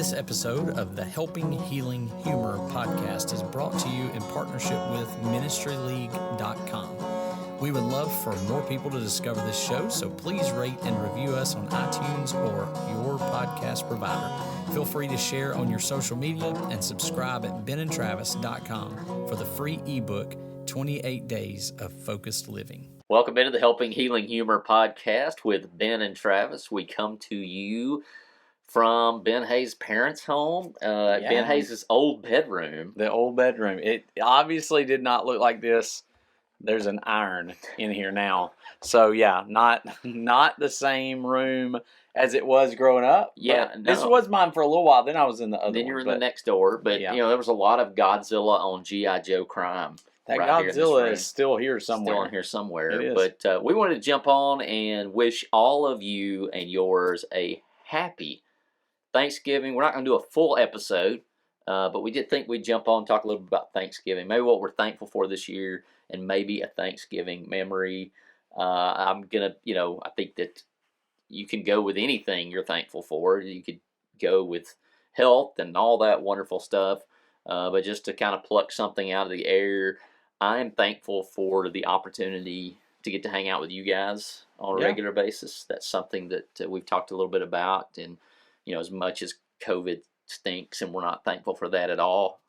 This episode of the Helping Healing Humor podcast is brought to you in partnership with ministryleague.com. We would love for more people to discover this show, so please rate and review us on iTunes or your podcast provider. Feel free to share on your social media and subscribe at benandtravis.com for the free ebook, 28 Days of Focused Living. Welcome into the Helping Healing Humor podcast with Ben and Travis. We come to you from Ben Hayes' parents' home, Ben Hayes' old bedroom. The old bedroom. It obviously did not look like this. There's an iron in here now. So yeah, not the same room as it was growing up. Yeah, no. This was mine for a little while. Then I was in the other one. Then you were in the next door. But, yeah. There was a lot of Godzilla on G.I. Joe crime. That right Godzilla is still here somewhere. Still in here somewhere. It is. But we wanted to jump on and wish all of you and yours a happy Thanksgiving. We're not going to do a full episode, but we did think we'd jump on and talk a little bit about Thanksgiving. Maybe what we're thankful for this year and maybe a Thanksgiving memory. I'm going to, I think that you can go with anything you're thankful for. You could go with health and all that wonderful stuff. But just to kind of pluck something out of the air, I am thankful for the opportunity to get to hang out with you guys on a regular basis. That's something that we've talked a little bit about. And, as much as COVID stinks and we're not thankful for that at all,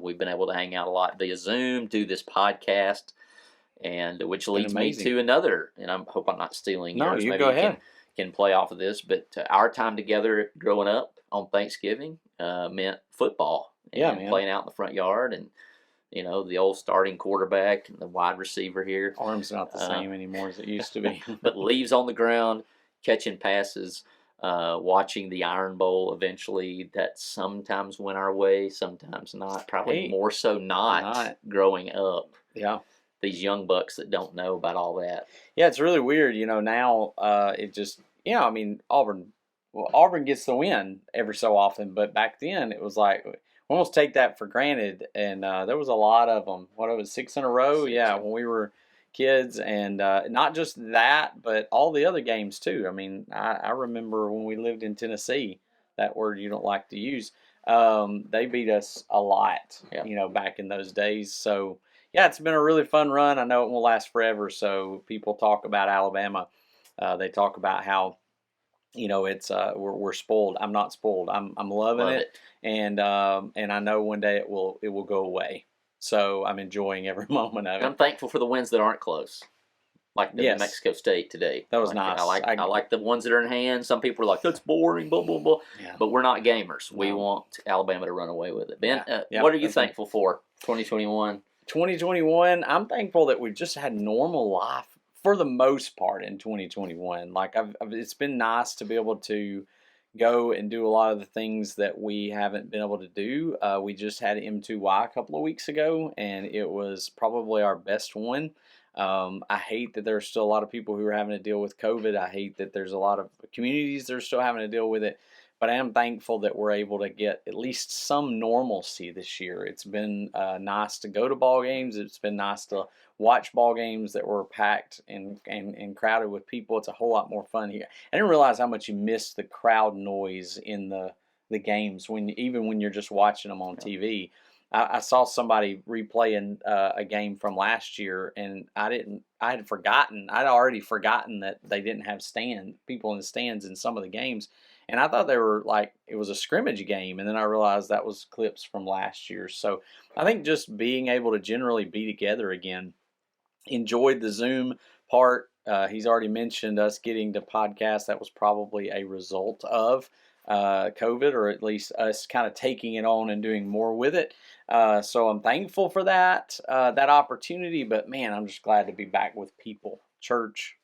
we've been able to hang out a lot via Zoom, do this podcast, and which leads me to another, and I hope I'm not stealing yours. You Maybe go you ahead. Can play off of this, but our time together growing up on Thanksgiving meant football and playing out in the front yard, and the old starting quarterback and the wide receiver here. Arm's not the same anymore as it used to be. But leaves on the ground, catching passes, watching the Iron Bowl eventually. That sometimes went our way, sometimes not. Probably more so not growing up. Yeah. These young bucks that don't know about all that. Yeah, it's really weird. Now it just, Auburn gets the win every so often, but back then it was like, we almost take that for granted, and there was a lot of them. What, it was 6 in a row? When we were kids, and not just that, but all the other games too. I mean, I remember when we lived in Tennessee, that word you don't like to use, they beat us a lot, back in those days. So, yeah, it's been a really fun run. I know it won't last forever, so people talk about Alabama. They talk about how, it's we're spoiled. I'm not spoiled. I'm loving it. And I know one day it will go away. So I'm enjoying every moment of it. I'm thankful for the wins that aren't close, like the New Mexico State today. That was nice. I like the ones that are in hand. Some people are like, that's boring, blah, blah, blah. Yeah. But we're not gamers. We want Alabama to run away with it. Ben, what are you thankful for 2021? 2021, I'm thankful that we've just had normal life for the most part in 2021. Like, it's been nice to be able to go and do a lot of the things that we haven't been able to do. We just had M2Y a couple of weeks ago, and it was probably our best one. I hate that there's still a lot of people who are having to deal with COVID. I hate that there's a lot of communities that are still having to deal with it. But I am thankful that we're able to get at least some normalcy this year. It's been nice to go to ball games. It's been nice to watch ball games that were packed and crowded with people. It's a whole lot more fun here. I didn't realize how much you miss the crowd noise in the games even when you're just watching them on TV. I saw somebody replaying a game from last year, and I'd already forgotten that they didn't have people in the stands in some of the games. And I thought they were it was a scrimmage game, and then I realized that was clips from last year. So I think just being able to generally be together again. Enjoyed the Zoom part. He's already mentioned us getting to podcast. That was probably a result of COVID, or at least us kind of taking it on and doing more with it. So I'm thankful for that opportunity. But man, I'm just glad to be back with people, church,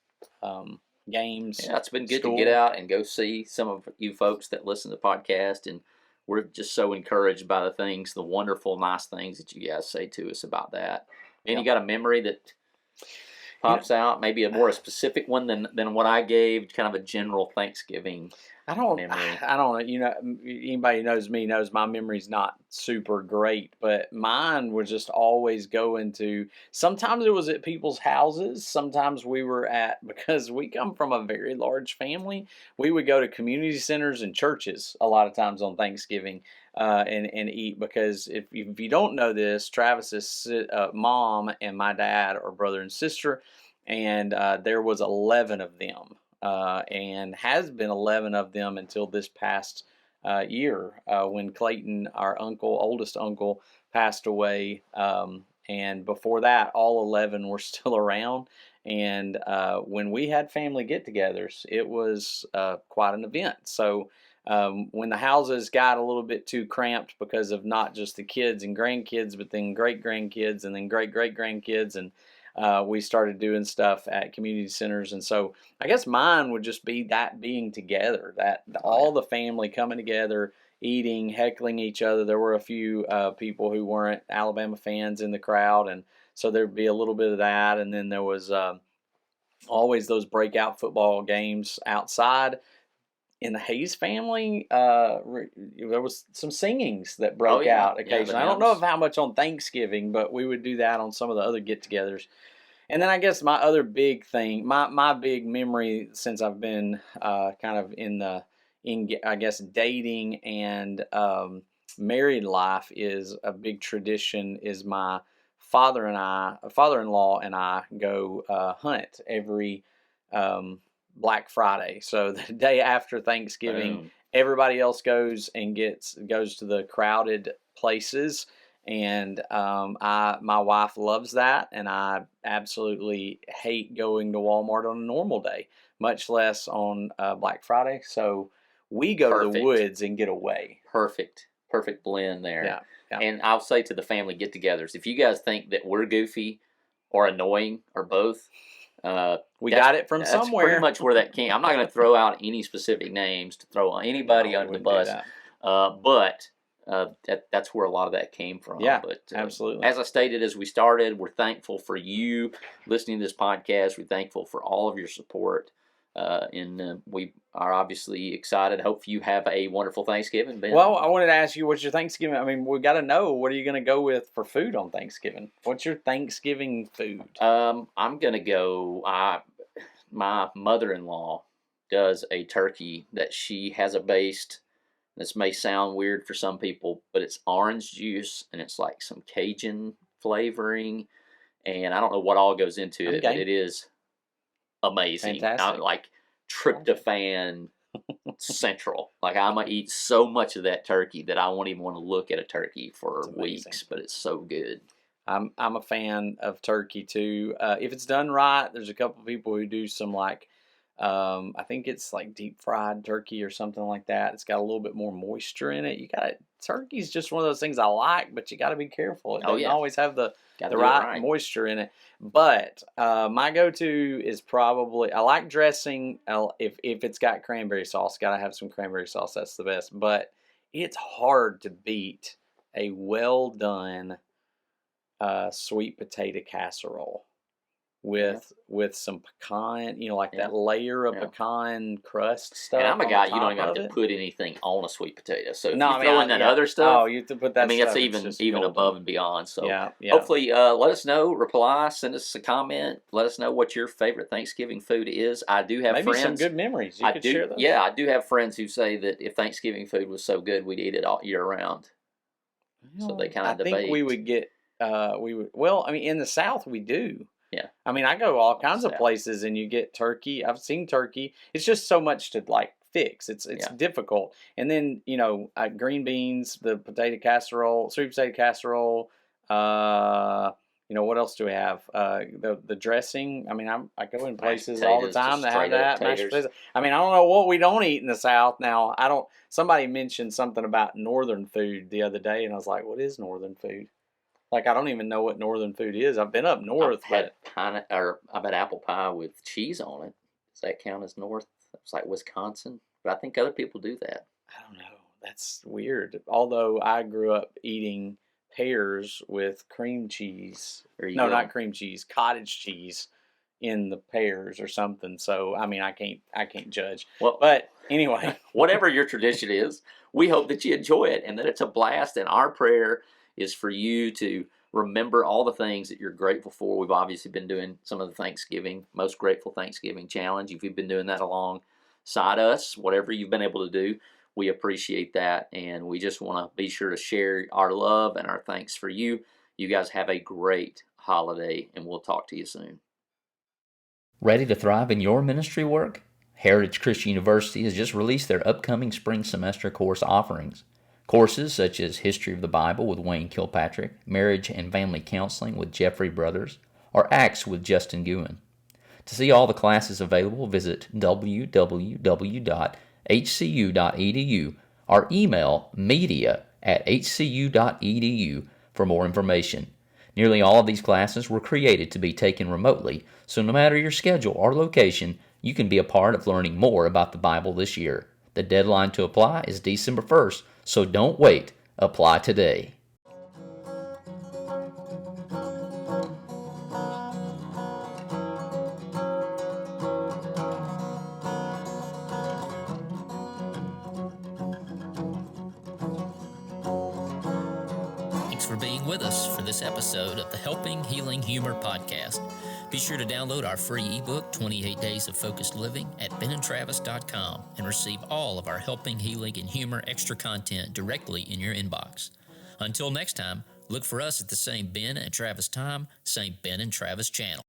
games. Yeah, it's been good to get out and go see some of you folks that listen to the podcast, and we're just so encouraged by the wonderful, nice things that you guys say to us about that. And you got a memory that pops out? Maybe a more specific one than what I gave, kind of a general Thanksgiving memory. I don't know. You know, anybody who knows me knows my memory's not super great, but mine was just always going to. Sometimes it was at people's houses. Sometimes we were at, because we come from a very large family. We would go to community centers and churches a lot of times on Thanksgiving, and eat. Because if you don't know this, Travis's mom and my dad are brother and sister, and there was 11 of them. And has been 11 of them until this past year, when Clayton, our oldest uncle, passed away. And before that, all 11 were still around. And when we had family get-togethers, it was quite an event. So when the houses got a little bit too cramped because of not just the kids and grandkids, but then great-grandkids and then great-great-grandkids, and we started doing stuff at community centers. And so I guess mine would just be that being together, that all the family coming together, eating, heckling each other. There were a few people who weren't Alabama fans in the crowd, and so there'd be a little bit of that. And then there was always those breakout football games outside. In the Hayes family, there was some singings that broke out occasionally. I don't know how much on Thanksgiving, but we would do that on some of the other get-togethers. And then I guess my other big thing, my big memory since I've been kind of in I guess dating and married life, is a big tradition. Is my father-in-law and I go hunt every Black Friday. So the day after Thanksgiving, everybody else goes to the crowded places, and my wife loves that, and I absolutely hate going to Walmart on a normal day, much less on Black Friday. So we go to the woods and get away. Perfect blend there. Yeah. And I'll say to the family get-togethers, if you guys think that we're goofy or annoying or both, we got it from somewhere. Pretty much where that came. I'm not going to throw out any specific names to throw on anybody under the bus, but that's where a lot of that came from. Yeah, but absolutely. As I stated as we started, we're thankful for you listening to this podcast. We're thankful for all of your support, and we are obviously excited. Hope you have a wonderful Thanksgiving, Ben. Well, I wanted to ask you, what's your Thanksgiving? I mean, we got to know, what are you going to go with for food on Thanksgiving? What's your Thanksgiving food? I'm going to go. My mother-in-law does a turkey that she has a based. This may sound weird for some people, but it's orange juice and it's like some Cajun flavoring, and I don't know what all goes into it, but it is amazing. Fantastic. Like tryptophan central. Like I'm gonna eat so much of that turkey that I won't even want to look at a turkey for weeks. But it's so good. I'm a fan of turkey too. If it's done right, there's a couple of people who do some like, I think it's like deep fried turkey or something like that. It's got a little bit more moisture in it. Turkey's just one of those things I like, but you got to be careful. It doesn't always have the right moisture in it. But my go-to is probably, I like dressing. If it's got cranberry sauce, got to have some cranberry sauce. That's the best. But it's hard to beat a well done sweet potato casserole with some pecan, like that layer of pecan crust stuff. And I'm a guy, you don't even have to put anything on a sweet potato. So if you throw in that other stuff, you have to put that. I mean, stuff, it's even above and beyond. So hopefully, let us know, reply, send us a comment, let us know what your favorite Thanksgiving food is. I do have friends. Maybe some good memories. You could share those. Yeah, I do have friends who say that if Thanksgiving food was so good, we'd eat it all year round. So they kind of debate. I think we would get. Well, I mean, in the South we do. Yeah. I mean, I go all kinds of places and you get turkey. I've seen turkey. It's just so much to fix. It's difficult. And then, green beans, the potato casserole, sweet potato casserole. What else do we have? The dressing. I mean, I go in places all the time that have that. Mashed potatoes. I mean, I don't know what we don't eat in the South now. Somebody mentioned something about northern food the other day, and I was like, what is northern food? Like, I don't even know what northern food is. I've been up north. I've had apple pie with cheese on it. Does that count as north? It's like Wisconsin. But I think other people do that. I don't know. That's weird. Although I grew up eating pears with cream cheese. No, not cream cheese. Cottage cheese in the pairs or something. So I mean, I can't judge. Well, But anyway, whatever your tradition is, we hope that you enjoy it and that it's a blast. And our prayer is for you to remember all the things that you're grateful for. We've obviously been doing some of the Thanksgiving, most grateful Thanksgiving challenge. If you've been doing that alongside us, whatever you've been able to do, we appreciate that. And we just want to be sure to share our love and our thanks for you. You guys have a great holiday, and we'll talk to you soon. Ready to thrive in your ministry work? Heritage Christian University has just released their upcoming spring semester course offerings. Courses such as History of the Bible with Wayne Kilpatrick, Marriage and Family Counseling with Jeffrey Brothers, or Acts with Justin Guin. To see all the classes available, visit www.hcu.edu or email media@hcu.edu for more information. Nearly all of these classes were created to be taken remotely, so no matter your schedule or location, you can be a part of learning more about the Bible this year. The deadline to apply is December 1st, so don't wait. Apply today. Thanks for being with us for this episode of the Helping Healing Humor podcast. Be sure to download our free ebook, 28 Days of Focused Living, at benandtravis.com and receive all of our Helping Healing and Humor extra content directly in your inbox. Until next time, look for us at the same Ben and Travis time, same Ben and Travis channel.